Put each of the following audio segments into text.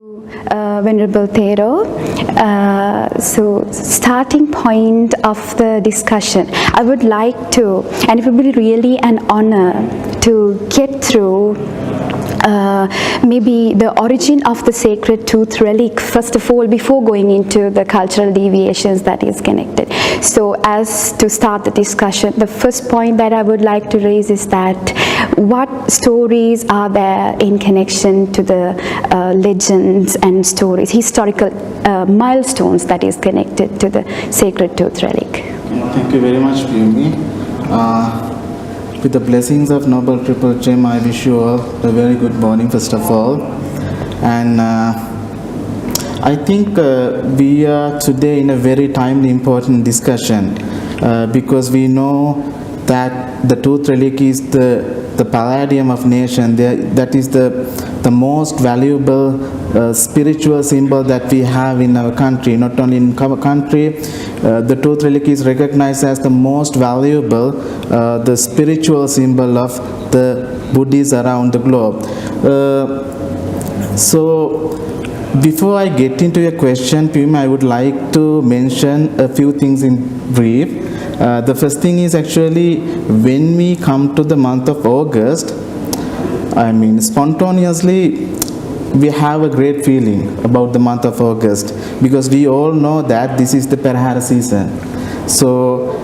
Venerable Thero. So, starting point of the discussion, I would like to, and it would be really an honor to get through maybe the origin of the sacred tooth relic, first of all, before going into the cultural deviations that is connected. So as to start the discussion, the first point that I would like to raise is that what stories are there in connection to the legends and stories, historical milestones that is connected to the sacred tooth relic? Thank you very much, Piyumi. With the blessings of Noble Triple Gem, I wish you all a very good morning, first of all. And I think we are today in a very timely, important discussion because we know that the tooth relic is the palladium of nation. That is the most valuable spiritual symbol that we have in our country. Not only in our country, the tooth relic is recognized as the most valuable, the spiritual symbol of the Buddhists around the globe. So, before I get into your question, Pim, I would like to mention a few things in brief. The first thing is actually when we come to the month of August, spontaneously we have a great feeling about the month of August because we all know that this is the Perahara season. So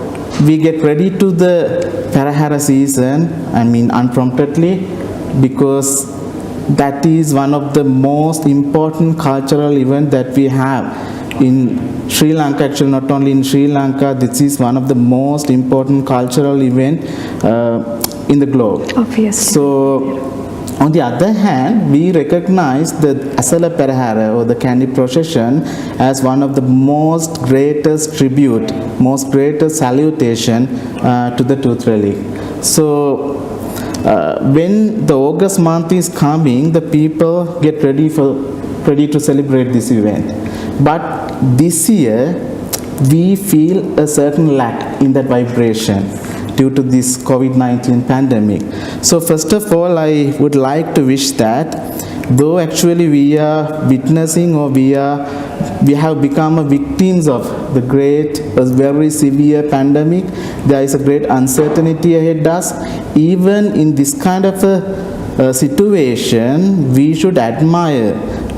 we get ready to the Perahara season, unpromptedly, because that is one of the most important cultural events that we have in Sri Lanka. Actually, not only in Sri Lanka, this is one of the most important cultural events in the globe. Obviously. So, on the other hand, we recognize the Asala Perahara or the candy procession as one of the most greatest tribute, most greatest salutation to the tooth relic. So, when the August month is coming, the people get ready to celebrate this event. But this year, we feel a certain lack in that vibration due to this COVID-19 pandemic. So first of all, I would like to wish that though actually we are witnessing or we have become victims of the very severe pandemic, there is a great uncertainty ahead us. Even in this kind of a situation, we should admire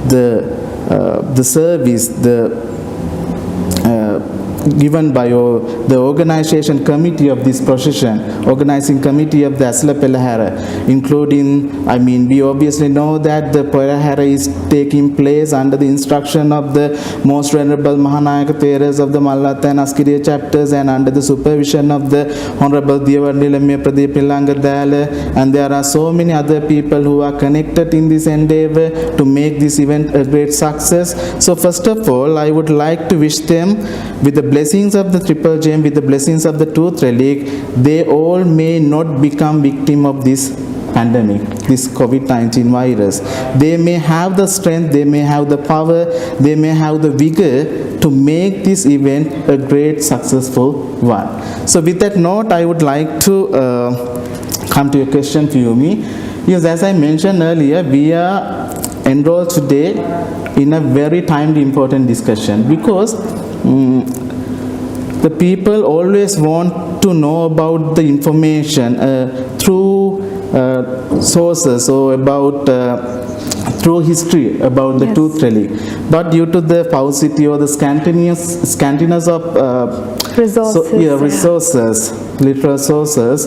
the service, given by the organization committee of this procession, organizing committee of the Asala Perahara, including, we obviously know that the Perahara is taking place under the instruction of the most venerable Mahanayaka Theras of the Malatta and Askiriya chapters and under the supervision of the Honorable Diyavarnilamaya Pradeep Nilangadala, and there are so many other people who are connected in this endeavor to make this event a great success. So first of all, I would like to wish them, with the blessings of the Triple Gem, with the blessings of the tooth relic, they all may not become victim of this pandemic, this COVID-19 virus. They may have the strength, they may have the power, they may have the vigor to make this event a great successful one. So with that note, I would like to come to your question, Piyumi. Yes, as I mentioned earlier, we are enrolled today in a very timely, important discussion because the people always want to know about the information through sources or about through history about the tooth relic. But due to the paucity or the scantiness of resources, literal sources,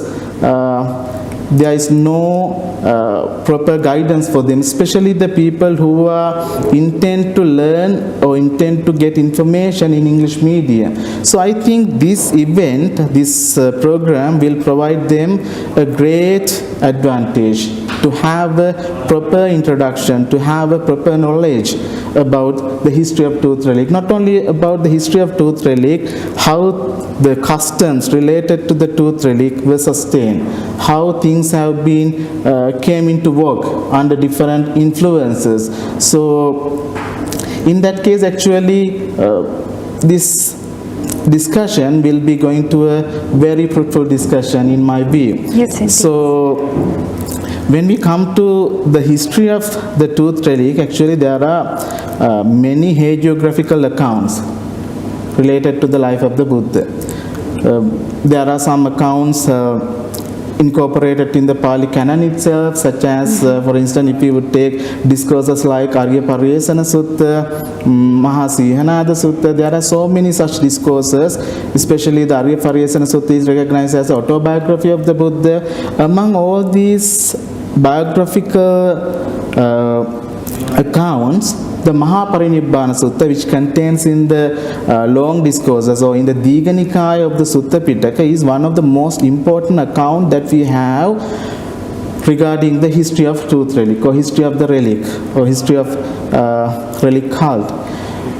there is no proper guidance for them, especially the people who are intent to learn or intent to get information in English medium. So I think this event, this program will provide them a great advantage to have a proper introduction, to have a proper knowledge about the history of tooth relic. Not only about the history of tooth relic, how the customs related to the tooth relic were sustained, how things have been came into work under different influences. So in that case, actually this discussion will be going to a very fruitful discussion in my view. Yes, indeed. So when we come to the history of the tooth relic, actually there are many hagiographical accounts related to the life of the Buddha. There are some accounts incorporated in the Pali canon itself, such as, for instance, if you would take discourses like Arya Pariyesana Sutta, Mahasihanada Sutta, there are so many such discourses, especially the Arya Pariyesana Sutta is recognized as the autobiography of the Buddha. Among all these biographical accounts, the Mahaparinibbana Sutta, which contains in the long discourses or in the Diga Nikaya of the Sutta Pitaka, is one of the most important account that we have regarding the history of tooth relic or history of the relic or history of relic cult.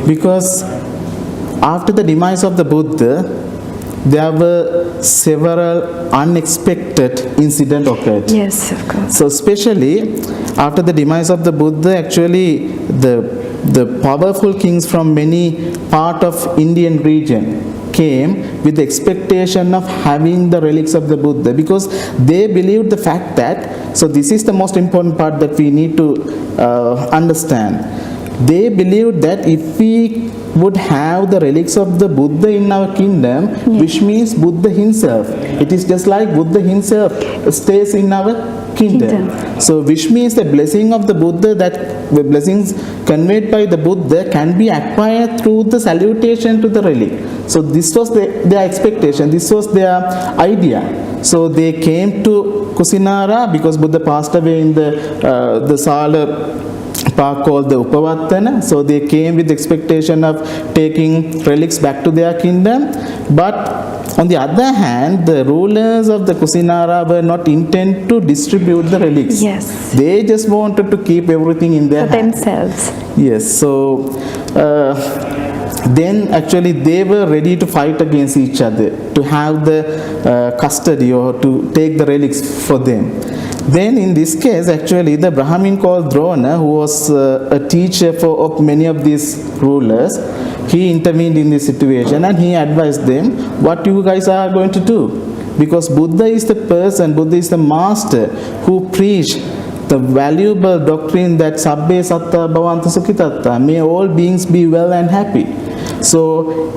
Because after the demise of the Buddha, there were several unexpected incidents occurred. Yes, of course. So especially after the demise of the Buddha, actually the powerful kings from many part of Indian region came with the expectation of having the relics of the Buddha, because they believed the fact that, so this is the most important part that we need to understand. They believed that if we would have the relics of the Buddha in our kingdom, which means Buddha himself, it is just like Buddha himself stays in our kingdom. So which means the blessing of the Buddha, that the blessings conveyed by the Buddha can be acquired through the salutation to the relic. So this was their expectation, this was their idea. So they came to Kusinara because Buddha passed away in the Sala park called the Upavattana. So they came with the expectation of taking relics back to their kingdom. But on the other hand, the rulers of the Kusinara were not intent to distribute the relics. Yes. They just wanted to keep everything in their For hands. themselves. Yes. So then actually they were ready to fight against each other to have the custody or to take the relics for them. Then in this case, actually the Brahmin called Drona, who was a teacher of many of these rulers, he intervened in this situation and he advised them what you guys are going to do, because Buddha is the person, Buddha is the master who preached the valuable doctrine that Sabbe Satta Bhavanta Sukhitatta, may all beings be well and happy. So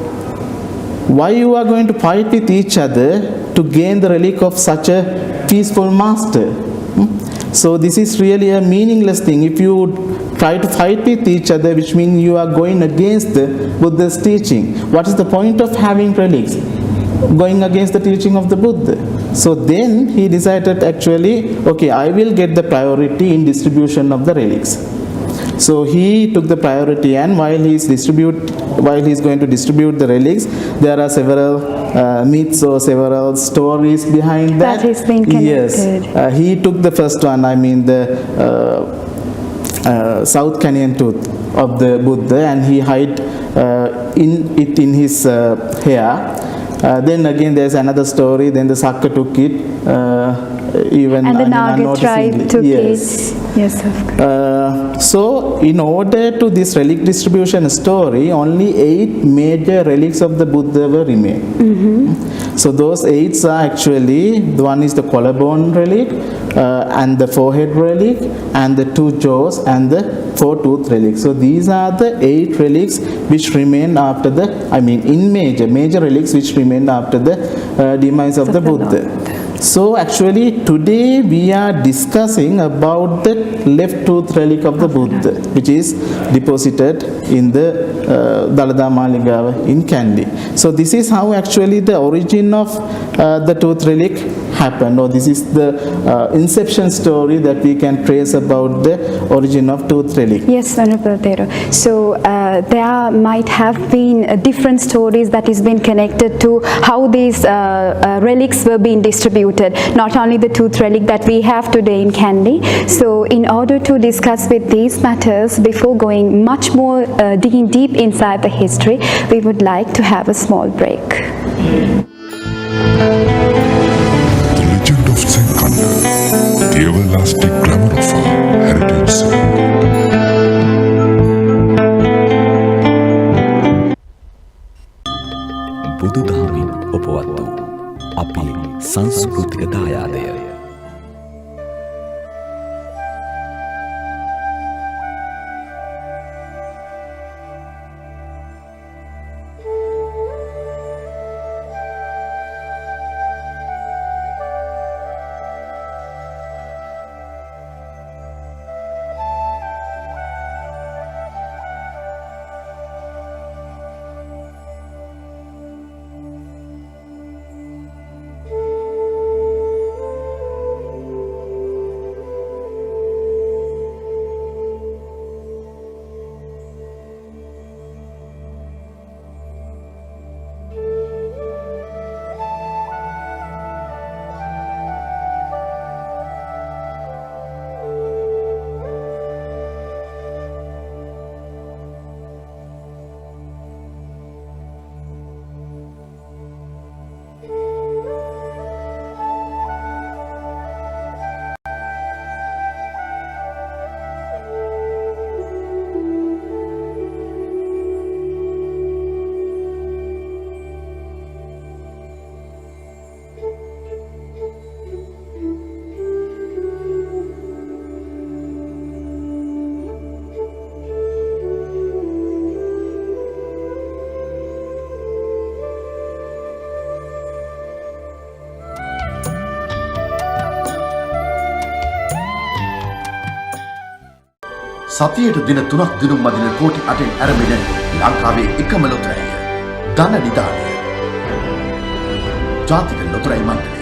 why you are going to fight with each other to gain the relic of such a peaceful master? So this is really a meaningless thing. If you try to fight with each other, which means you are going against the Buddha's teaching. What is the point of having relics? Going against the teaching of the Buddha. So then he decided actually, okay, I will get the priority in distribution of the relics. So he took the priority, and while he is going to distribute the relics, there are several myths or several stories behind that. That has been connected. Yes, he took the first one. I mean the South Canyon tooth of the Buddha, and he hid in his hair. Then again, there's another story. Then the Sakka took it. Even and the Naga tribe took it. Yes, of course. So in order to this relic distribution story, only 8 major relics of the Buddha were remained. So those 8 are actually, the one is the collarbone relic, and the forehead relic, and the 2 jaws, and the 4 tooth relics. So these are the 8 relics which remain after the, I mean in major relics which remain after the demise of the Buddha. So actually today we are discussing about the left tooth relic of the Buddha, which is deposited in the Dalada Maligawa in Kandy. So this is how actually the origin of the tooth relic happened, or this is the inception story that we can trace about the origin of tooth relic. Yes, Venerable Thero. So there might have been different stories that is been connected to how these relics were being distributed, not only the tooth relic that we have today in Kandy. So in order to discuss with these matters, before going much more digging deep inside the history, we would like to have a small break. The Legend of Senkanda, the everlasting glamour of our heritage. බුදු දහමින් උපවත් වූ අපේ සංස්කෘතික දායාදය සතියට දින 3ක් දිනුම් මදින කෝටි 8න් ඇරඹෙන ලංකාවේ එකම ලොතරැය ධන නිධානය ජාතික ලොතරැයි මණ්ඩලය.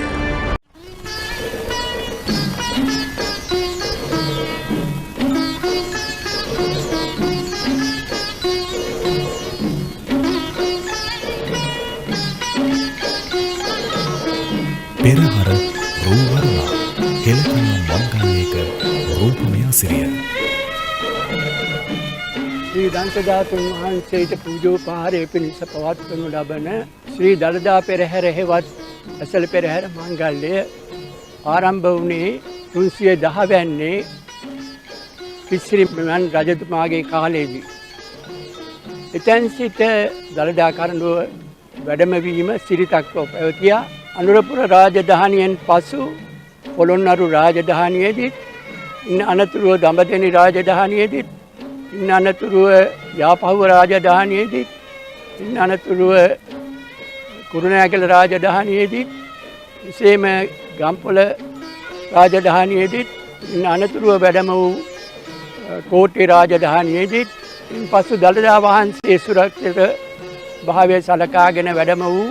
පෙරහර රූවරුණා හෙළකන මංගල්‍යයක රූපමය සිරිය. ශ්‍රී දන්තධාතුන් වහන්සේට පූජෝපහාරය පිණිස පවත්වනු ලබන ශ්‍රී දළදා පෙරහැර හෙවත් ඇසළ පෙරහැර මංගල්‍යය ආරම්භ වුණේ 310 වැන්නේ කිසිරි මෙවන් රජතුමාගේ කාලයේදී. එතැන් සිට දළදා කරඬුව වැඩමවීම සිරිතක්ව පැවතියා. අනුරපුර රාජධානියෙන් පසු පොළොන්නරු රාජධානියේදීත් ඉන් අනතුරුව දඹදෙණි රාජධානියේදීත් ඉන් අනතුරුව යාපහුව රාජධානියේදීත් ඉන් අනතුරුව කුරුණෑගල රාජධානියේදීත් එසේම ගම්පොළ රාජධානියේදීත් ඉන් අනතුරුව වැඩම වූ කෝට්ටේ රාජධානියේදීත් ඉන්පසු දළදා වහන්සේ සුරක්ෂිත භාවය සලකාගෙන වැඩම වූ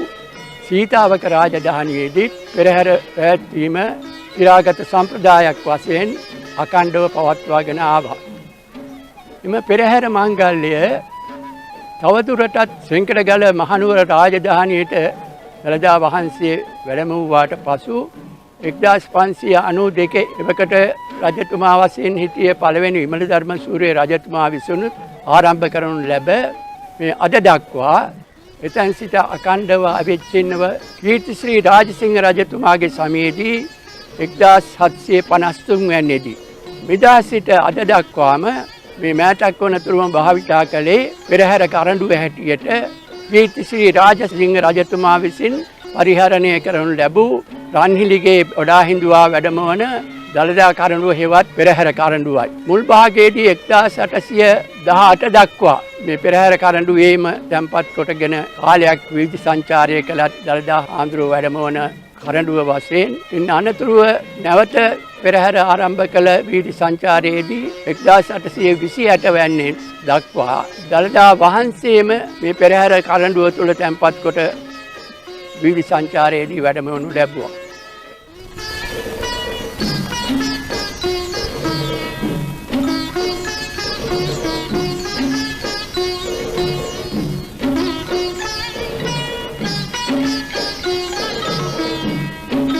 සීතාවක රාජධානියේදීත් පෙරහැර පැවැත්වීම චිරාගත සම්ප්‍රදායක් වශයෙන් අඛණ්ඩව පවත්වාගෙන ආවා. එම පෙරහැර මංගල්‍යය තවදුරටත් සෙන්කඩගල මහනුවර රාජධානියට දළදා වහන්සේ වැඩම වූවාට පසු 1592 එවකට රජතුමා වශයෙන් හිටිය පළවෙනි විමල ධර්ම සූරිය රජතුමා විසින් ආරම්භ කරනු ලැබ මේ අද දක්වා එතැන් සිට අඛණ්ඩව අවිච්ඡින්නව කීර්තිශ්‍රී රාජසිංහ රජතුමාගේ සමයේදී 1753 වැනිදී මෙදා සිට අද දක්වාම මේ මෑතක් වනතුරුම භාවිතා කළේ පෙරහැර කරඬුව හැටියට කීර්තිශ්‍රී රාජසිංහ රජතුමා විසින් පරිහරණය කරනු ලැබූ රන්හිලිගේ ඔඩා හිඳුවා වැඩමවන දළදා කරඬුව හෙවත් පෙරහැර කරඬුවයි. මුල් භාගයේදී 1818 දක්වා මේ පෙරහැර කරඬුවේම තැන්පත් කොටගෙන කාලයක් වීථි සංචාරය කළත් දළදා හාමුදුරුවෝ වැඩමවන කරඬුව වශයෙන් ඉන් අනතුරුව නැවත පෙරහැර ආරම්භ කළ වීථි සංචාරයේදී 1828 වැන්නේ දක්වා දළදා වහන්සේම මේ පෙරහැර කරඬුව තුළ තැන්පත් කොට වීථි සංචාරයේදී වැඩමවනු ලැබුවා.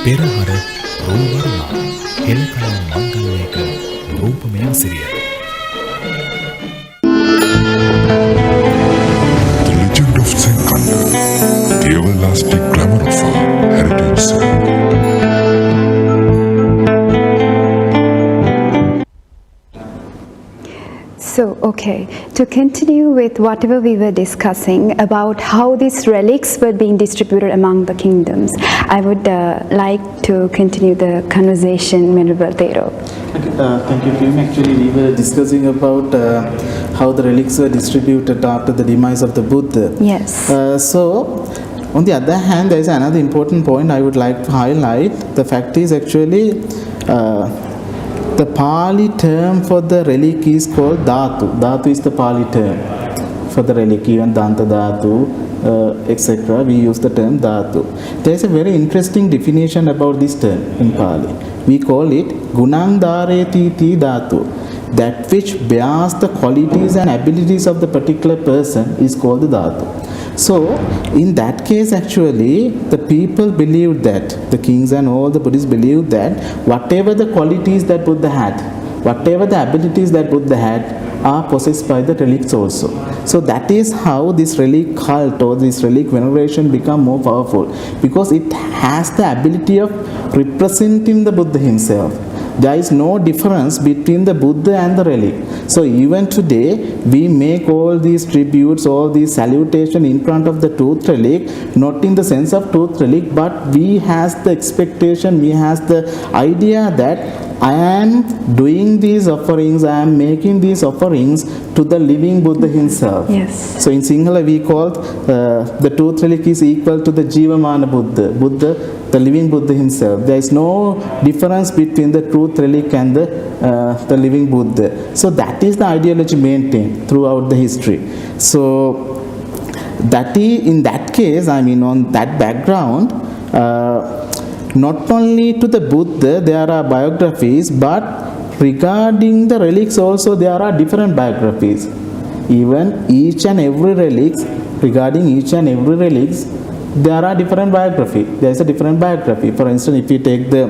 පෙරහර රූවරුණා හෙළකන මංගල්‍යයක රූපමය සිරිය. The Legend of Senkanda, the everlasting glamour of our heritage. So, okay, to continue with whatever we were discussing about how these relics were being distributed among the kingdoms, I would like to continue the conversation, Venerable Thero. Thank you, Kim. Actually, we were discussing about how the relics were distributed after the demise of the Buddha. Yes. So, on the other hand, there is another important point I would like to highlight. The fact is actually the Pali term for the relic is called Dhatu. Dhatu is the Pali term for the relic, even Danta Dhatu, etc. We use the term Dhatu. There is a very interesting definition about this term in Pali. We call it Gunang Dhareti Ti Dhatu. That which bears the qualities and abilities of the particular person is called the Dhatu. So, in that case actually, the people believed that, the kings and all the Buddhists believed that whatever the qualities that Buddha had, whatever the abilities that Buddha had are possessed by the relics also. So that is how this relic cult or this relic veneration become more powerful, because it has the ability of representing the Buddha himself. There is no difference between the Buddha and the relic. So even today we make all these tributes, all these salutation in front of the tooth relic, not in the sense of tooth relic, but we has the expectation, we has the idea that I am doing these offerings, I am making these offerings to the living Buddha himself. Yes. So in Sinhala we call the tooth relic is equal to the Jivamana Buddha, the living Buddha himself. There is no difference between the truth relic and the living Buddha. So that is the ideology maintained throughout the history. So that is, in that case, I mean on that background, not only to the Buddha there are biographies, but regarding the relics also there are different biographies. Even each and every relics, regarding each and every relics, there are different biography. There is a different biography. For instance, if you take the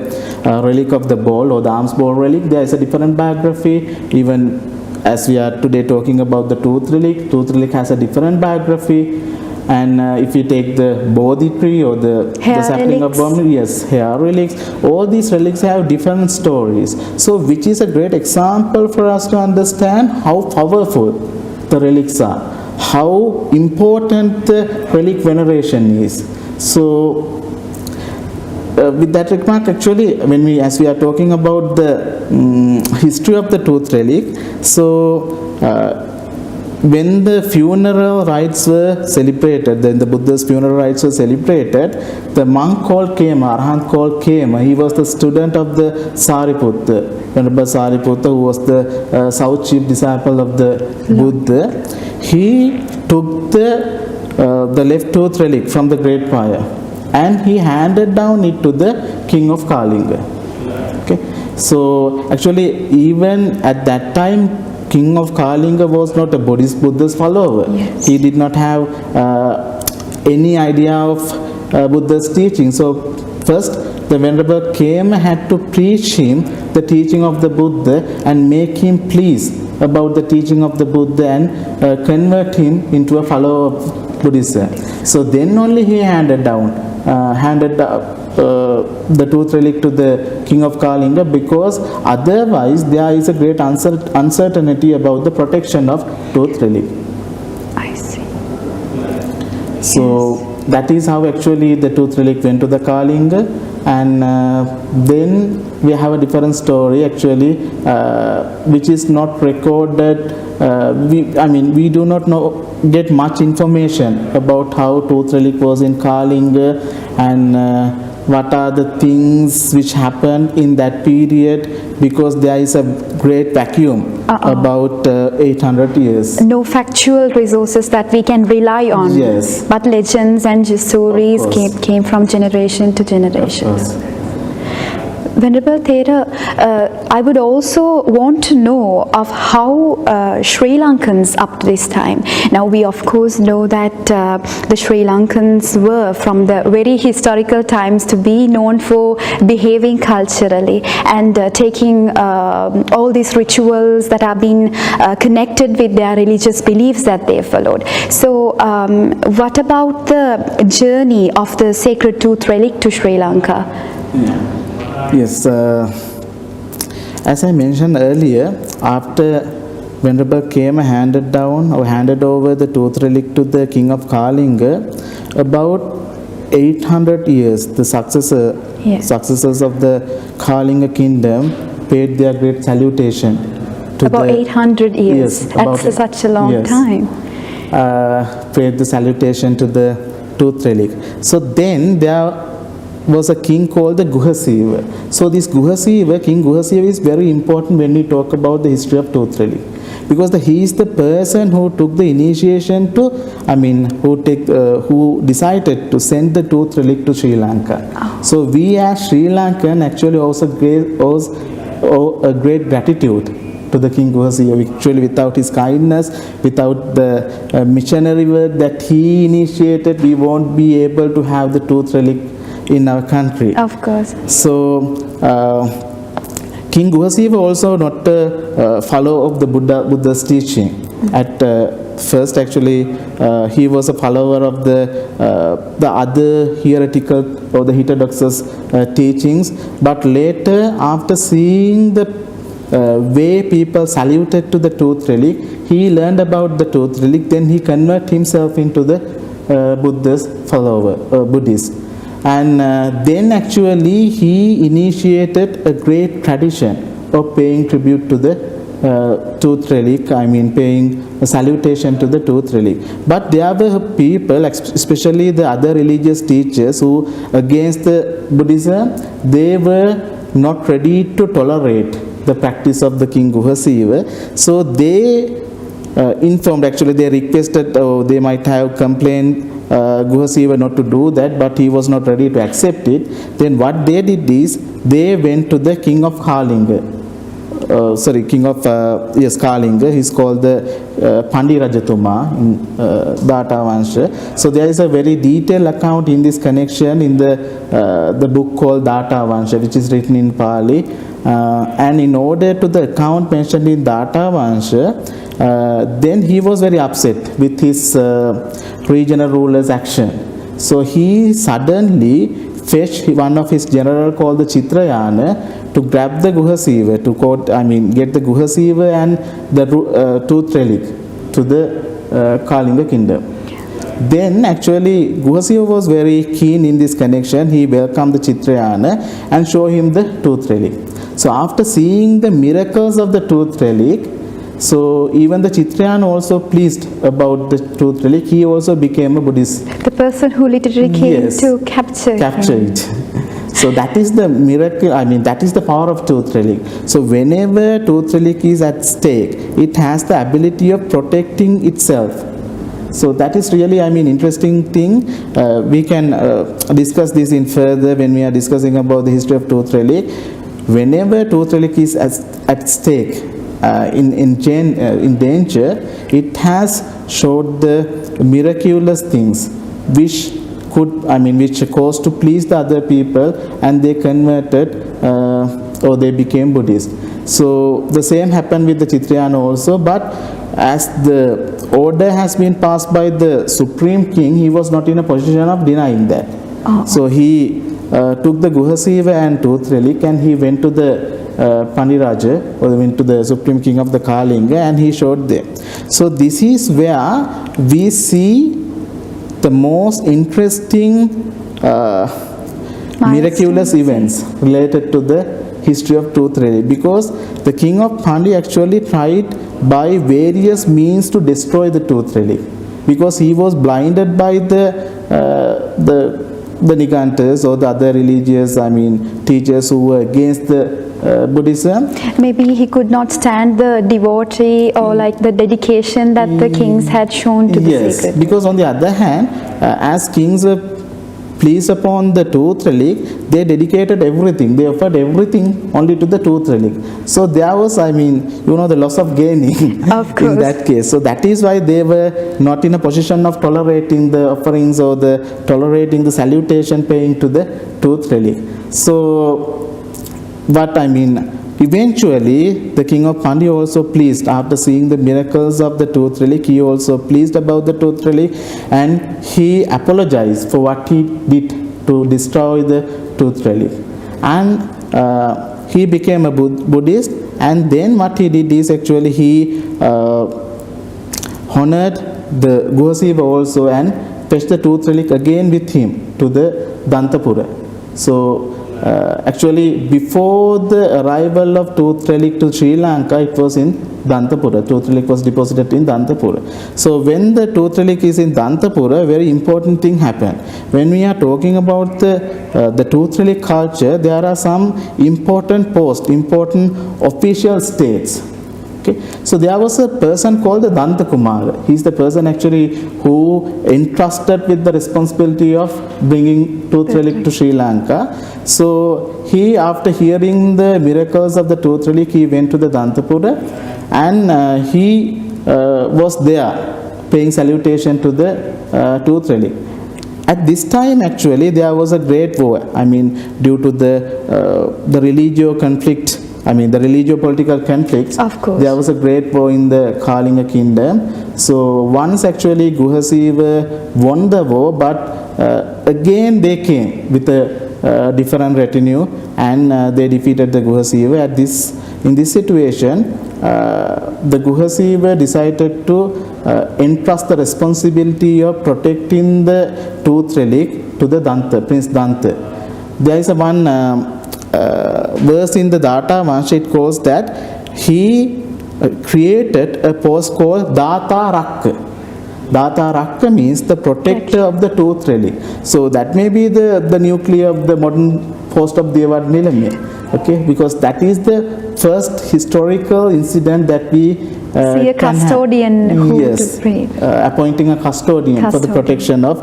relic of the ball or the alms bowl relic, there is a different biography. Even as we are today talking about the tooth relic has a different biography. And if you take the Bodhi tree or the sapling of Burma, yes, hair relics, all these relics have different stories. So which is a great example for us to understand how powerful the relics are, how important the relic veneration is. So with that remark, actually, as we are talking about the history of the tooth relic, so when the funeral rites were celebrated, then the Buddha's funeral rites were celebrated, the monk called Kema, Arahant called Kema, he was the student of the Sariputta, Venerable Sariputta, who was the South chief disciple of the Buddha. He took the left tooth relic from the great fire and he handed down it to the king of Kalinga. Okay, so actually even at that time, King of Kalinga was not a Buddhist follower. Yes. He did not have any idea of Buddha's teaching. So first, the Venerable Kema had to preach him the teaching of the Buddha and make him pleased about the teaching of the Buddha and convert him into a follower of Buddhism. So then only he handed the tooth relic to the king of Kalinga, because otherwise there is a great uncertainty about the protection of tooth relic. I see. So that is how actually the tooth relic went to the Kalinga, and then we have a different story actually, which is not recorded. We do not get much information about how tooth relic was in Kalinga and what are the things which happened in that period, because there is a great vacuum about 800 years. No factual resources that we can rely on. Yes. But legends and stories Of course. came from generation to generation. Of course. Venerable Thera, I would also want to know of how Sri Lankans up to this time. Now we of course know that the Sri Lankans were from the very historical times to be known for behaving culturally and taking all these rituals that have been connected with their religious beliefs that they followed. So what about the journey of the sacred tooth relic to Sri Lanka? Yes, as I mentioned earlier, after Venerable Kema handed over the tooth relic to the king of Kalinga, about 800 years, the successors of the Kalinga kingdom paid their great salutation to about 800 years. Yes, that's such a long time. Paid the salutation to the tooth relic. So then there was a king called the Guhasiva. So this King Guhasiva is very important when we talk about the history of tooth relic, because he is the person who took the initiation to, who decided to send the tooth relic to Sri Lanka. Oh. So we as Sri Lankan actually also owe a great gratitude to the King Guhasiva. Actually, without his kindness, without the missionary work that he initiated, we won't be able to have the tooth relic in our country. Of course. So King Guhasiva also not a follower of the Buddha's teaching. At first, actually, he was a follower of the other heretical or the heterodox teachings. But later, after seeing the way people saluted to the tooth relic, he learned about the tooth relic. Then he converted himself into the Buddhist follower, Buddhist. And then actually he initiated a great tradition of paying tribute to the tooth relic, I mean paying a salutation to the tooth relic. But there were people, especially the other religious teachers who against the Buddhism, they were not ready to tolerate the practice of the King Guhasiva. So they informed, actually they requested, or they might have complained Guhasiva not to do that, but he was not ready to accept it. Then what they did is, they went to the King of Kalinga. Kalinga. He's called the Pandi Rajatuma in Data Vansha. So there is a very detailed account in this connection in the book called Data Vansha, which is written in Pali. And in order to the account mentioned in Data Vansha, then he was very upset with his regional ruler's action. So he suddenly fetched one of his general called the Chitrayana to grab the Guhasiva, get the Guhasiva and the tooth relic to the Kalinga kingdom. Then actually Guhasiva was very keen in this connection. He welcomed the Chitrayana and showed him the tooth relic. So after seeing the miracles of the tooth relic, so even the Chitrayana also pleased about the tooth relic. He also became a Buddhist. The person who literally came to capture it. So that is the miracle, that is the power of tooth relic. So whenever tooth relic is at stake, it has the ability of protecting itself. So that is really, interesting thing. We can discuss this in further when we are discussing about the history of tooth relic. Whenever tooth relic is at stake, in danger, it has showed the miraculous things which caused to please the other people, and they converted or they became Buddhist. So the same happened with the Chitrayana also, but as the order has been passed by the Supreme King, he was not in a position of denying that. So he took the Guhasiva and tooth relic, and he went to the Pandiraja, or went to the Supreme King of the Kalinga, and he showed them. So this is where we see the most interesting miraculous events related to the history of tooth relic, because the king of Pandi actually tried by various means to destroy the tooth relic, because he was blinded by the Nigantas or the other religious teachers who were against the Buddhism. Maybe he could not stand the devotee or like the dedication that the kings had shown to the sacred. Because on the other hand, as kings were pleased upon the tooth relic, they dedicated everything, they offered everything only to the tooth relic. So there was, the loss of gaining of course. In that case. So that is why they were not in a position of tolerating the offerings or tolerating the salutation paying to the tooth relic. So, but eventually the king of Pandi also pleased after seeing the miracles of the tooth relic. He also pleased about the tooth relic, and he apologized for what he did to destroy the tooth relic, and he became a Buddhist. And then what he did is actually he honored the Guhasiva also and fetched the tooth relic again with him to the Dantapura. So actually before the arrival of tooth relic to Sri Lanka, it was in Dantapura. Tooth relic was deposited in Dantapura. So when the tooth relic is in Dantapura, a very important thing happened. When we are talking about the tooth relic culture, there are some important posts, important official states. Okay. So there was a person called the Dantakumara. He is the person actually who entrusted with the responsibility of bringing tooth relic to Sri Lanka. So he, after hearing the miracles of the tooth relic, he went to the Dantapura, and he was there paying salutation to the tooth relic. At this time actually there was a great war, due to the religio conflict, the religio-political conflicts. Of course. There was a great war in the Kalinga kingdom. So once actually Guhasiva won the war, but again they came with a different retinue, and they defeated the Guhasiva. In this situation, the Guhasiva decided to entrust the responsibility of protecting the tooth relic to the Danta, Prince Danta. There is one verse in the Data Vansha, it calls that he created a post called Data Rakka. Data Rakka means the protector of the tooth relic. So that may be the nucleus of the modern post of Devad Nilame. Okay, because that is the first historical incident that we see a custodian who yes, to pray. Appointing a custodian for the protection of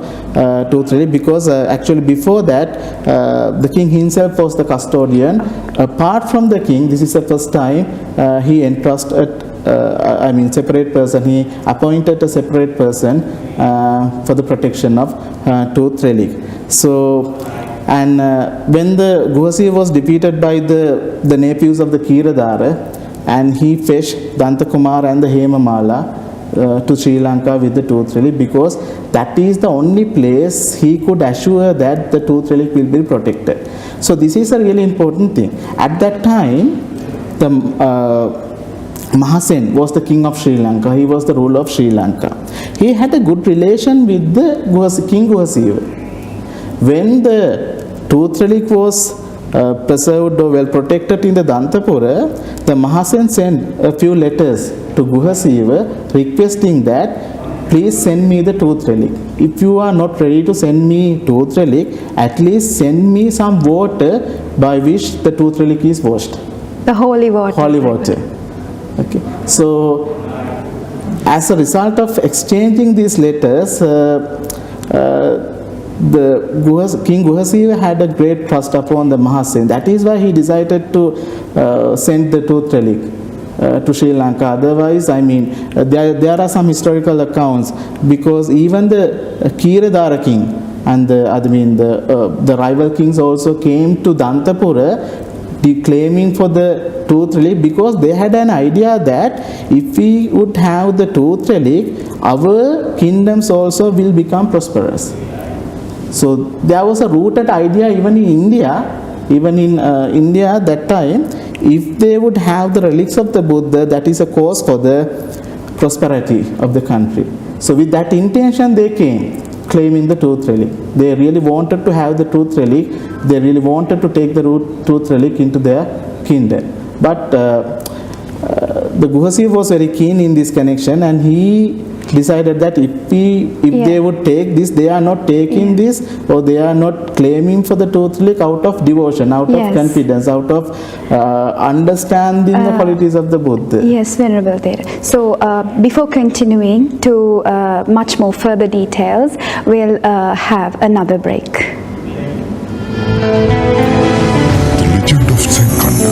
tooth relic, because actually before that the king himself was the custodian. Apart from the king, this is the first time he entrusted separate person, he appointed a separate person for the protection of tooth relic. So, and when the Guhasiva was defeated by the nephews of the Kiradara, and he fetched Dantakumar and the Hemamala to Sri Lanka with the tooth relic, because that is the only place he could assure that the tooth relic will be protected. So this is a really important thing. At that time, the Mahasen was the king of Sri Lanka. He was the ruler of Sri Lanka. He had a good relation with the King Guhasiva. When the tooth relic was preserved or well protected in the Dantapura, the Mahasen sent a few letters to Guhasiva requesting that please send me the tooth relic. If you are not ready to send me tooth relic, at least send me some water by which the tooth relic is washed. The holy water. Holy water. Okay. So, as a result of exchanging these letters, King Guhasiva had a great trust upon the Mahasen. That is why he decided to send the tooth relic to Sri Lanka. Otherwise, there are some historical accounts, because even the Kiradara king and the rival kings also came to Dantapura claiming for the tooth relic, because they had an idea that if we would have the tooth relic, our kingdoms also will become prosperous. So there was a rooted idea even in India that time, if they would have the relics of the Buddha, that is a cause for the prosperity of the country. So with that intention they came, claiming the tooth relic. They really wanted to have the tooth relic. They really wanted to take the tooth relic into their kingdom. But the Guhasiva was very keen in this connection, and he decided that if they would take this, they are not taking this, or they are not claiming for the tooth relic out of devotion, out of confidence, out of understanding the qualities of the Buddha. Yes, Venerable Thera. So before continuing to much more further details, we'll have another break. The Legend of Senkanda,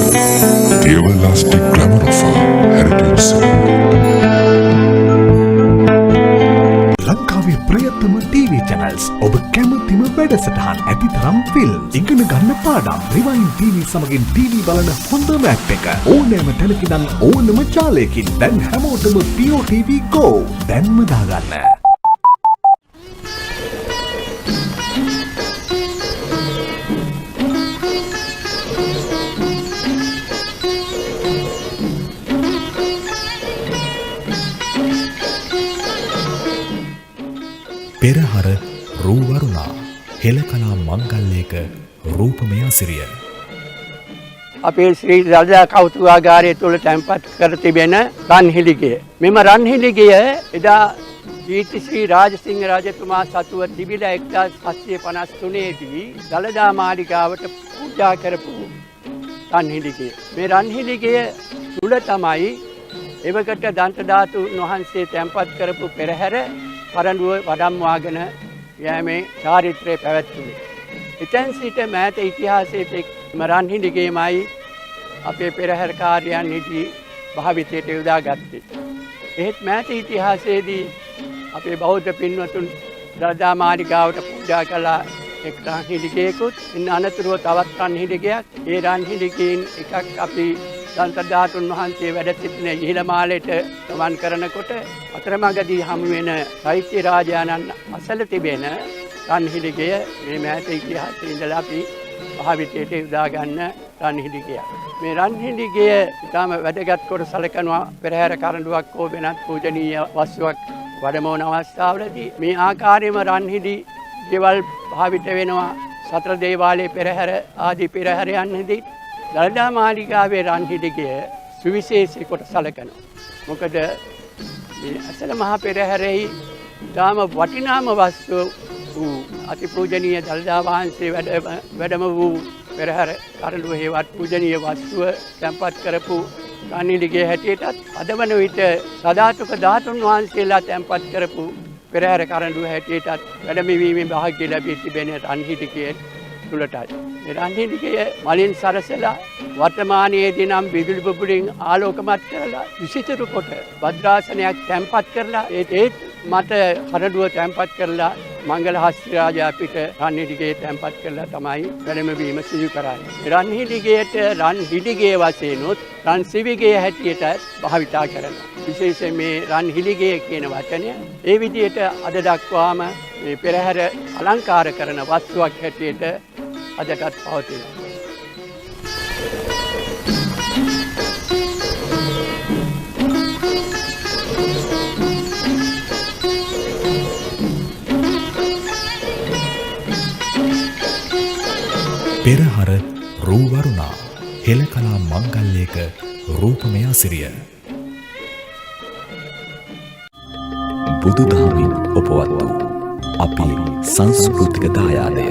the everlasting glamour of our heritage. ලංකාවේ ප්‍රියතම TV channels ඔබ කැමතිම වැඩසටහන් ඇතිතරම් film ඉගෙන ගන්න පාඩම් rewind TV සමගින් TV බලන හොඳම app එක ඕනෑම තැනකින් ඕනම ජාලයකින් දැන් හැමෝටම POTV Go දැන්ම දාගන්න. පෙරහර රූවරුණා හෙළකලා මංගල්‍යයක රූපමය සිරිය. අපේ ශ්‍රී රජා කෞතුකාගාරය තුළ තැන්පත් කර තිබෙන රන්හිලිගය. මෙම රන්හිලිගය එදා ශ්‍රී රාජසිංහ රජතුමා සතුව තිබිලා 1753 දී දළදා මාලිගාවට පූජා කරපු රන්හිලිගය. මේ රන්හිලිගය තුළ තමයි එවකට දන්තධාතුන් වහන්සේ තැන්පත් කරපු පෙරහැර පරඬුව වඩම්වාගෙන යෑමේ චාරිත්‍රය පැවැත්වුණේ. එතැන් සිට මෑත ඉතිහාසයේ රන්හිලිගයමයි අපේ පෙරහැර කාර්යයන්හිදී භාවිතයට යොදා ගත්තේ. එහෙත් මෑත ඉතිහාසයේදී අපේ බෞද්ධ පින්වතුන් දළදා මාලිගාවට පූජා කළා එක් රන්හිලිගයකුත්, ඉන් අනතුරුව තවත් රන්හිලිගයක්. ඒ රන්හිලිගයෙන් එකක් අපි දන්තධාතුන් වහන්සේ වැඩ සිටින ඉහිලමාලයට ගමන් කරනකොට අතරමඟදී හමු වෙන චෛත්‍ය රාජානන් අසල තිබෙන රන්හිලිගය මේ මෑත ඉතිහාසයේ ඉඳලා අපි භාවිතයට යොදා ගන්න රන්හිඩිගයක්. මේ රන්හිඩිගය ඉතාම වැදගත් කොට සැලකනවා පෙරහැර කරඬුවක් හෝ වෙනත් පූජනීය වස්තුවක් වඩමවන අවස්ථාවලදී මේ ආකාරයෙන්ම රන්හිඩි ගෙවල් භාවිත වෙනවා සතර දේවාලයේ පෙරහැර ආදී පෙරහැරයන්හිදී දළදා මාලිගාවේ රන්හිඩිගය සුවිශේෂී කොට සැලකනවා. මොකද මේ අසල මහා පෙරහැරෙහි ඉතාම වටිනාම වස්තුව වූ අතිපූජනීය දළදා වහන්සේ වැඩම වූ පෙරහැර කරඬුව හේවත් පූජනීය වස්තුව තැන්පත් කරපු රන්හිඩිගේ හැටියටත් අද වන විට සදාතුක ධාතුන් වහන්සේලා තැන්පත් කරපු පෙරහැර කරඬුව හැටියටත් වැඩමවීමේ භාග්‍ය ලැබී තිබෙන රන්හිඩිගේ තුළටයි. මේ රන්හිඩිගය මලින් සරසලා වර්තමානයේදී නම් විදුලි බුබුලින් ආලෝකමත් කරලා විසිතුරු කොට භද්‍රාසනයක් තැන්පත් කරලා ඒත් මට කරඬුව තැන්පත් කරලා මංගල හස්තිරාජා පිට රන්හිඩිගේ තැන්පත් කරලා තමයි වැඩමවීම සිදු කරන්නේ. රන්හිඩිගයට රන්හිඩිගේ වශයෙන්ුත් රන් සිවිගේ හැටියට භාවිතා කරනවා. විශේෂයෙන් මේ රන්හිඩිගේ කියන වචනය ඒ විදිහට අද දක්වාම මේ පෙරහැර අලංකාර කරන වස්තුවක් හැටියට අදටත් පවතිනවා. පෙරහර රූවරුණා හෙළකලා මංගල්‍යයක රූපමය සිරිය බුදුදහමින් ඔපවත් වූ අපේ සංස්කෘතික දායාදය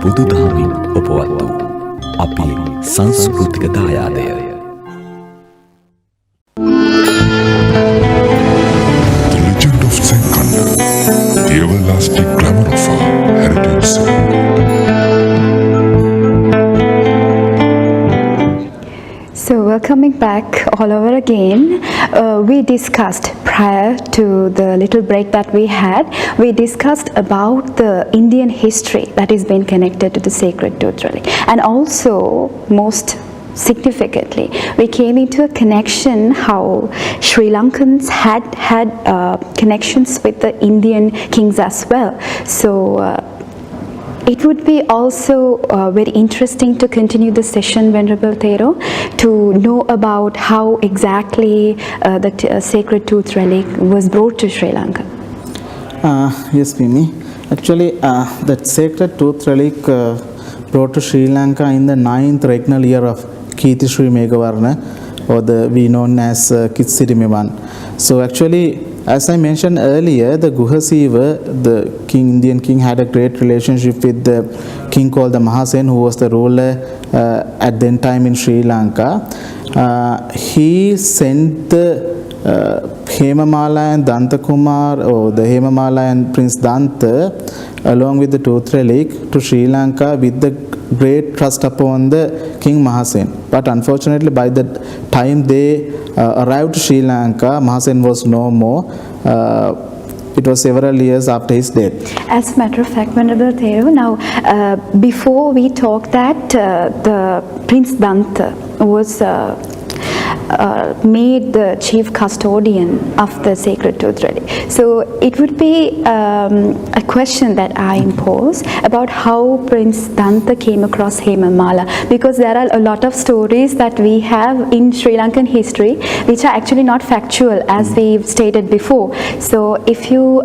බුදුදහමින් ඔපවත් වූ අපේ සංස්කෘතික දායාදය The Legend of Senkanda, the everlasting glamour of our heritage. So welcoming back all over again. We discussed prior to the little break that we had, we discussed about the Indian history that is being connected to the sacred tooth relic, and also most significantly we came into a connection how Sri Lankans had connections with the Indian kings as well. So it would be also very interesting to continue the session, Venerable Thero, to know about how exactly the sacred tooth relic was brought to Sri Lanka. Yes, Mimi. Actually, that sacred tooth relic brought to Sri Lanka in the 9th regnal year of Kirti Sri Meghavarna, or the we known as Kitsirimevan. So actually, as I mentioned earlier, the Guhasiva, the Indian king, had a great relationship with the king called the Mahasen, who was the ruler at that time in Sri Lanka. He sent the Hemamala and Dantakumar, or the Hemamala and Prince Danta, along with the tooth relic to Sri Lanka with the great trust upon the King Mahasen. But unfortunately, by the time they arrived to Sri Lanka, Mahasen was no more. It was several years after his death. As a matter of fact, Venerable Thero, now before we talk that the Prince Danta was made the chief custodian of the sacred tooth relic. So it would be a question that I impose about how Prince Danta came across Hemamala, because there are a lot of stories that we have in Sri Lankan history which are actually not factual, as we've stated before. So if you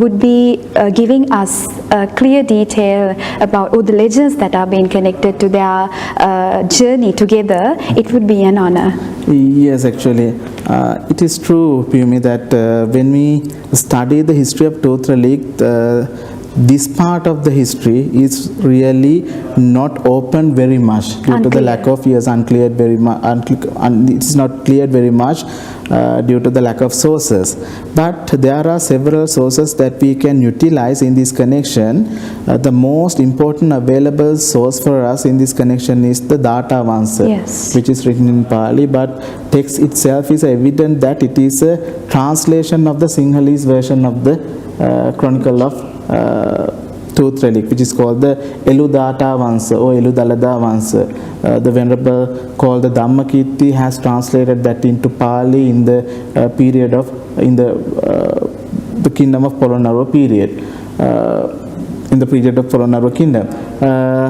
would be giving us a clear detail about all the legends that are being connected to their journey together, it would be an honor. Yes, actually, it is true, Pumi, that when we study the history of tooth relic, this part of the history is really not open very much due to the lack of uncleared very much. It is not cleared very much due to the lack of sources. But there are several sources that we can utilize in this connection. The most important available source for us in this connection is the Data Vansa, Yes. which is written in Pali, but text itself is evident that it is a translation of the Sinhalese version of the Chronicle of tooth relic, which is called the Eludata Vansa or Eludalada Vansa. The Venerable called the Dhammakirti has translated that into Pali in the period of the kingdom of Polonnaruwa period. In the period of Polonnaruwa kingdom.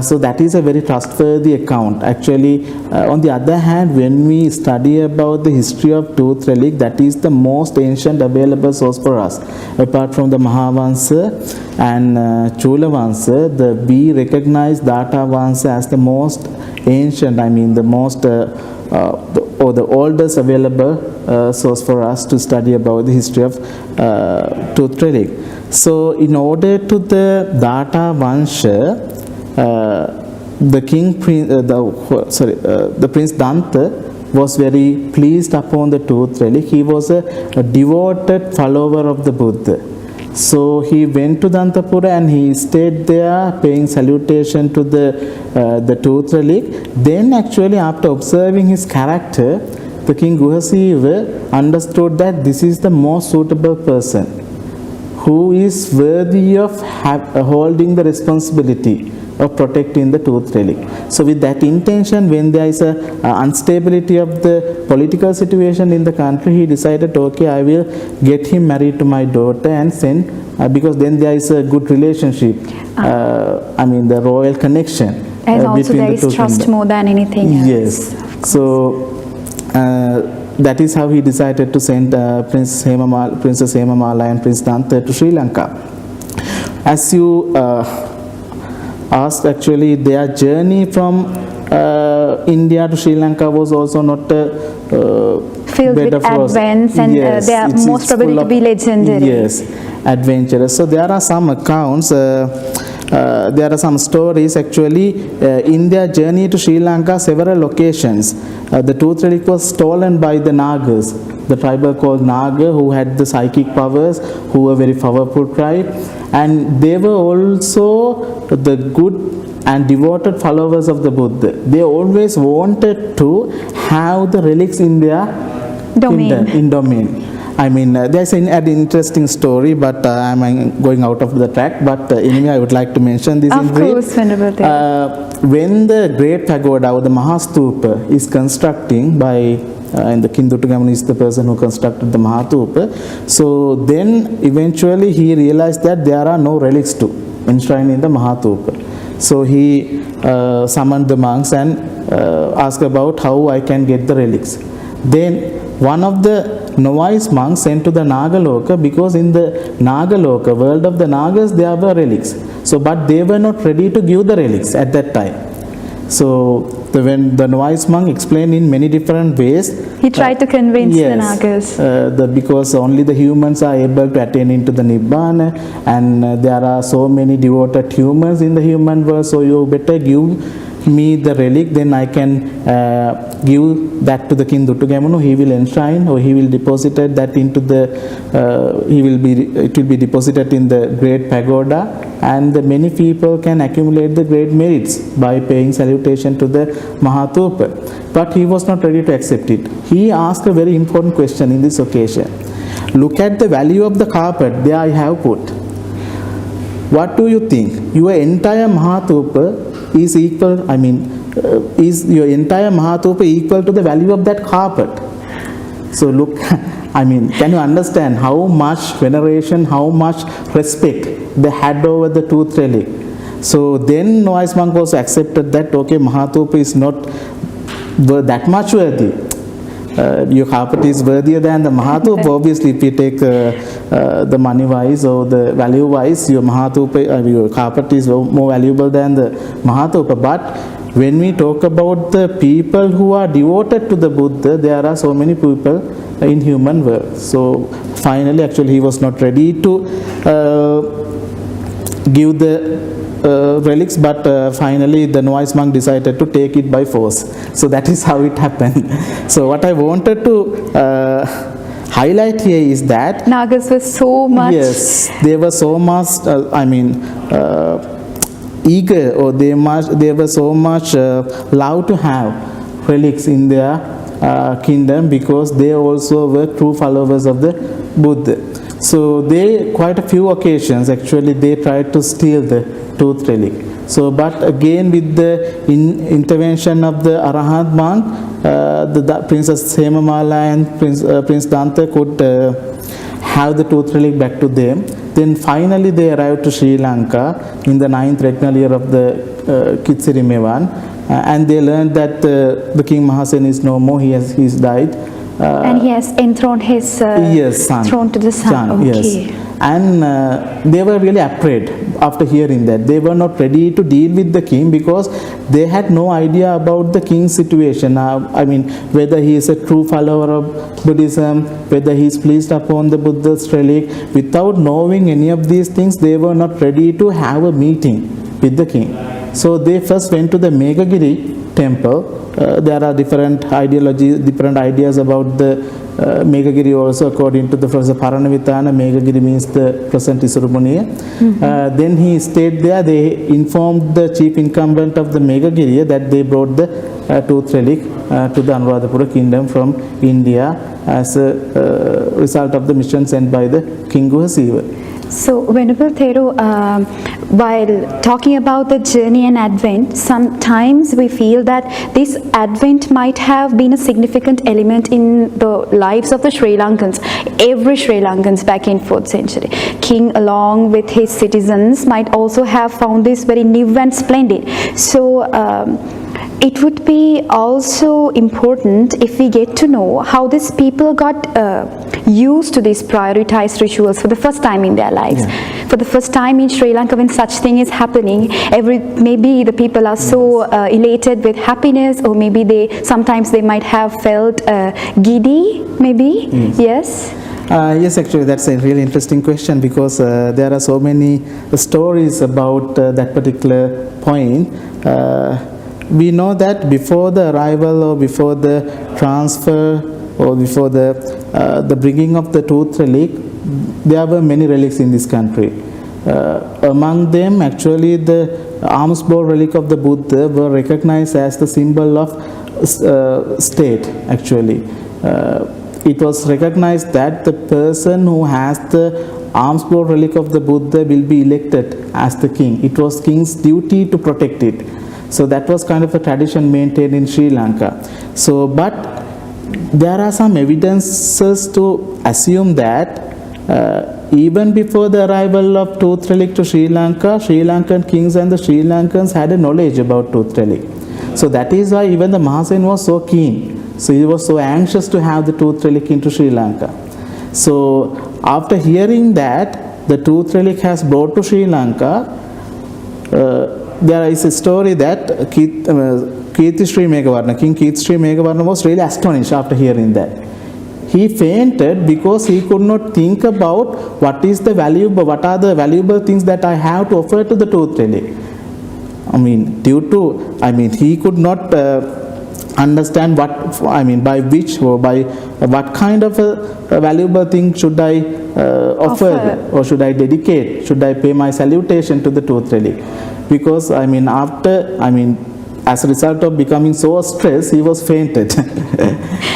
So that is a very trustworthy account. Actually, on the other hand, when we study about the history of tooth relic, that is the most ancient available source for us. Apart from the Mahavansa and Chulavansa, we recognize Data Vansa as the most ancient, I mean the most or the oldest available source for us to study about the history of tooth relic. So in order to the Data Vansha, the Prince Danta was very pleased upon the tooth relic. He was a devoted follower of the Buddha. So he went to Dantapura and he stayed there paying salutation to the tooth relic. Then actually, after observing his character, the King Guhasiva understood that this is the most suitable person who is worthy of holding the responsibility of protecting the tooth relic. So with that intention, when there is a instability of the political situation in the country, he decided, okay, I will get him married to my daughter and send, because then there is a good relationship, I mean the royal connection. And also between there the is two trust kingdoms. more than anything else. Yes. So that is how he decided to send Princess Hemamala and Prince Danta to Sri Lanka. As you asked, actually their journey from India to Sri Lanka was also not filled with advents, and yes, they are most probably to be legendary. Yes, adventurous. So there are some accounts, there are some stories actually in their journey to Sri Lanka, several locations. The tooth relic was stolen by the Nagas, the tribe called Naga, who had the psychic powers, who were very powerful tribe, and they were also the good and devoted followers of the Buddha, they always wanted to have the relics in their Domain. in domain. I mean, there's an interesting story, but I'm going out of the track. But anyway, I would like to mention this Of in brief. course, Venerable Thero. When the Great Pagoda or the Mahastupa is constructing by and the King Dutugamanu is the person who constructed the Mahastupa. So then eventually he realized that there are no relics to enshrine in the Mahastupa. So he summoned the monks and asked about how I can get the relics. Then one of the novice monks sent to the Nagaloka, because in the Nagaloka, world of the Nagas, there were relics. So, but they were not ready to give the relics at that time. So, when the novice monk explained in many different ways, He tried to convince the Nagas. because only the humans are able to attain into the Nibbana, and there are so many devoted humans in the human world, so you better give me the relic, then I can give that to the King Dutugamanu. He will enshrine, or he will deposit that into the it will be deposited in the Great Pagoda, and many people can accumulate the great merits by paying salutation to the Mahatupa. But he was not ready to accept it. He asked a very important question in this occasion. Look at the value of the carpet there I have put. What do you think? Your entire Mahatupa is equal, is your entire Mahatupa equal to the value of that carpet? So look, can you understand how much veneration, how much respect they had over the tooth relic? So then novice monk also accepted that, okay, Mahatupa is not that much worthy. Your carpet is worthier than the Mahatupa. Obviously, if you take the money wise or the value wise, your Mahatupa, your carpet is more valuable than the Mahatupa. But when we talk about the people who are devoted to the Buddha, there are so many people in human world. So finally, actually, he was not ready to give the relics, but finally the novice monk decided to take it by force. So that is how it happened. So what I wanted to highlight here is that Nagas were so much. Yes, they were so much. Eager, or they were so much love to have relics in their kingdom, because they also were true followers of the Buddha. So they, quite a few occasions actually, they tried to steal the tooth relic. So, but again with the intervention of the Arahant monk, the Princess Hemamala and Prince Danta could have the tooth relic back to them. Then finally they arrived to Sri Lanka in the 9th regnal year of the Kitsiri Mewan, and they learned that the King Mahasen is no more, he's died. And he has enthroned his son. throne to the sun. Okay. Yes. And they were really afraid after hearing that. They were not ready to deal with the king, because they had no idea about the king's situation. Whether he is a true follower of Buddhism, whether he is pleased upon the Buddha's relic. Without knowing any of these things, they were not ready to have a meeting with the king. So they first went to the Megagiri temple. There are different ideologies, different ideas about the Megagiri also. According to the Professor Paranavitana, Megagiri means the present Isurumuniya. Then he stayed there. They informed the chief incumbent of the Megagiri that they brought the tooth relic to the Anuradhapura kingdom from India as a result of the mission sent by the King Guhasiva. So, Venerable Thero, while talking about the journey and advent, sometimes we feel that this advent might have been a significant element in the lives of the Sri Lankans. Every Sri Lankans back in 4th century. King along with his citizens might also have found this very new and splendid. So, it would be also important if we get to know how these people got used to these prioritized rituals for the first time in their lives. Yeah. For the first time in Sri Lanka, when such thing is happening, maybe the people are so elated with happiness, or maybe sometimes they might have felt giddy, maybe. Yes. Yes, actually that's a really interesting question, because there are so many stories about that particular point. We know that before the arrival, or before the transfer, or before the bringing of the tooth relic, there were many relics in this country. Among them, actually, the alms bowl relic of the Buddha were recognized as the symbol of state, actually. It was recognized that the person who has the alms bowl relic of the Buddha will be elected as the king. It was king's duty to protect it. So that was kind of a tradition maintained in Sri Lanka. So, but there are some evidences to assume that even before the arrival of tooth relic to Sri Lanka, Sri Lankan kings and the Sri Lankans had a knowledge about tooth relic. So that is why even the Mahasen was so keen. So he was so anxious to have the tooth relic into Sri Lanka. So after hearing that the tooth relic has brought to Sri Lanka, there is a story that King Keerthi Megavarna was really astonished after hearing that. He fainted because he could not think about what are the valuable things that I have to offer to the tooth relic. He could not understand by which or by what kind of a valuable thing should I offer or should I dedicate, should I pay my salutation to the tooth relic. Because as a result of becoming so stressed, he was fainted.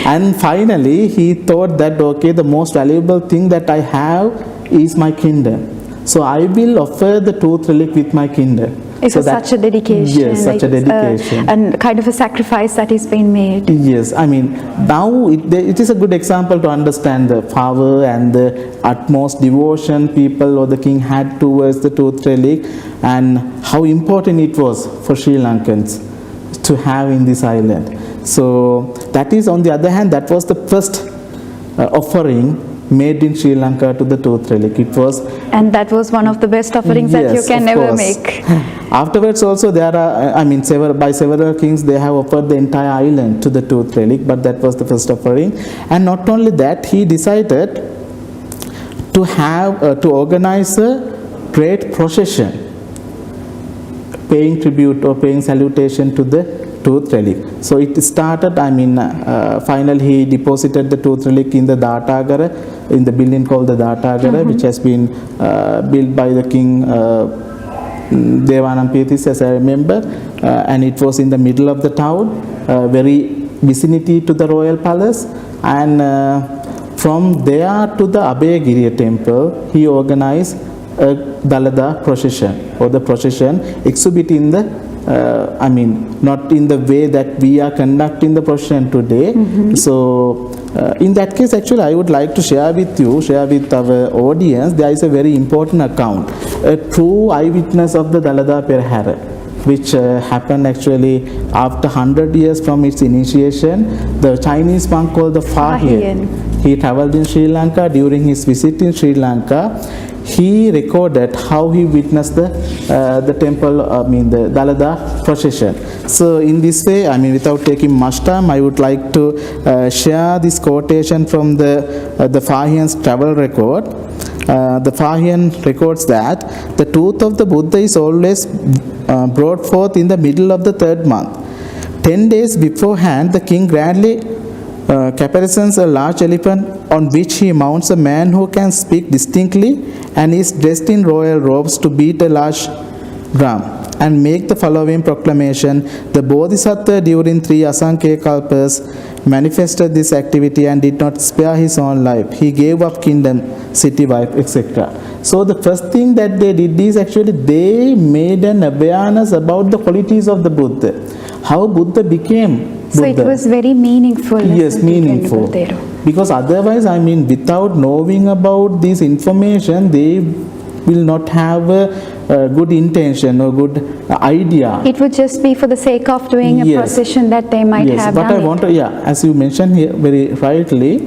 And finally, he thought that, okay, the most valuable thing that I have is my kingdom. So I will offer the tooth relic with my kingdom. It was such a dedication. Yes, such a dedication. And kind of a sacrifice that is being made. Yes, now it is a good example to understand the power and the utmost devotion people or the king had towards the tooth relic and how important it was for Sri Lankans to have in this island. So that is, on the other hand, that was the first offering made in Sri Lanka to the tooth relic. It was, and that was one of the best offerings that you can ever make. Afterwards also there are, by several kings they have offered the entire island to the tooth relic, but that was the first offering. And not only that, he decided to have to organize a great procession paying tribute or paying salutation to the tooth relic. So it started, finally he deposited the tooth relic in the Datagara, in the building called the Datagara, which has been built by the king Devanampiyathis, as I remember, and it was in the middle of the town, very vicinity to the royal palace. And from there to the Abhayagiriya temple, he organized a Dalada procession, or the procession exhibit in the not in the way that we are conducting the procession today. So in that case, actually, I would like to share with our audience, there is a very important account, a true eyewitness of the Dalada Perahara, which happened actually after 100 years from its initiation. The Chinese monk called the Fahian, he traveled in Sri Lanka. During his visit in Sri Lanka, he recorded how he witnessed the temple, the Dalada procession. So in this way, without taking much time, I would like to share this quotation from the Fahian's travel record. The Fahian records that the tooth of the Buddha is always brought forth in the middle of the third month. 10 days beforehand, the king grandly caparisons a large elephant on which he mounts a man who can speak distinctly and is dressed in royal robes to beat a large drum and make the following proclamation: the Bodhisattva during 3 Asankhya Kalpas manifested this activity and did not spare his own life. He gave up kingdom, city, wife, etc. So the first thing that they did is actually they made an awareness about the qualities of the Buddha, how Buddha became Buddha. So it was very meaningful. Yes, meaningful. Because otherwise, without knowing about this information, they will not have a good intention or good idea. It would just be for the sake of doing a procession that they might have but done. I want to, as you mentioned here very rightly,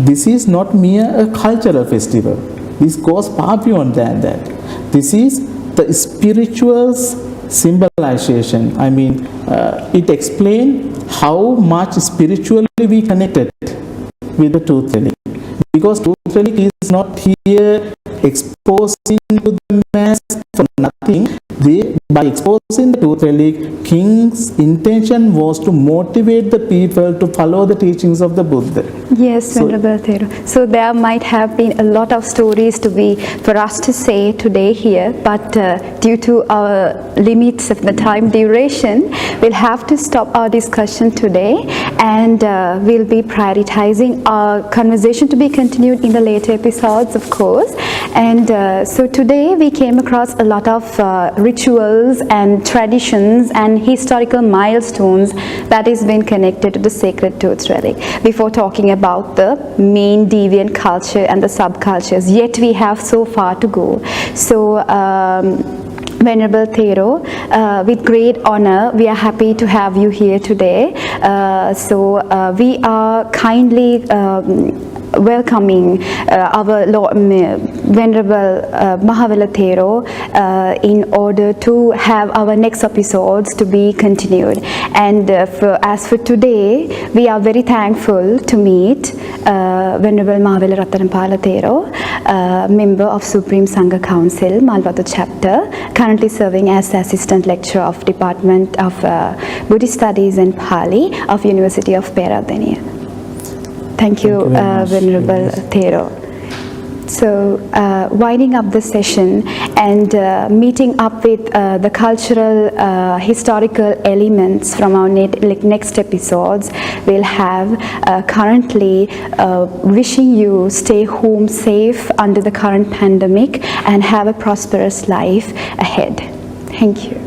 this is not mere a cultural festival. This goes far beyond than that. This is the spiritual symbolization. It explains how much spiritually we connected with the tooth relic. Because tooth relic is not here exposing to the mass for nothing, By exposing the tooth relic, King's intention was to motivate the people to follow the teachings of the Buddha. Yes, Venerable Thero. So there might have been a lot of stories for us to say today here, but due to our limits of the time duration, we'll have to stop our discussion today, and we'll be prioritizing our conversation to be continued in the later episodes, of course. And so today we came across a lot of rituals and traditions and historical milestones that has been connected to the sacred tooth relic. Before talking about the main deviant culture and the subcultures, yet we have so far to go. So Venerable Thero, with great honor, we are happy to have you here today. We are kindly welcoming our Venerable Mahavela Thero in order to have our next episodes to be continued. And as for today, we are very thankful to meet Venerable Mahavela Ratanampala Thero, member of Supreme Sangha Council, Malwatu chapter, currently serving as the Assistant Lecturer of Department of Buddhist Studies and Pali of University of Peradeniya. Thank you, Venerable Thero. So, winding up the session and meeting up with the cultural, historical elements from our next episodes, we'll have currently wishing you stay home safe under the current pandemic and have a prosperous life ahead. Thank you.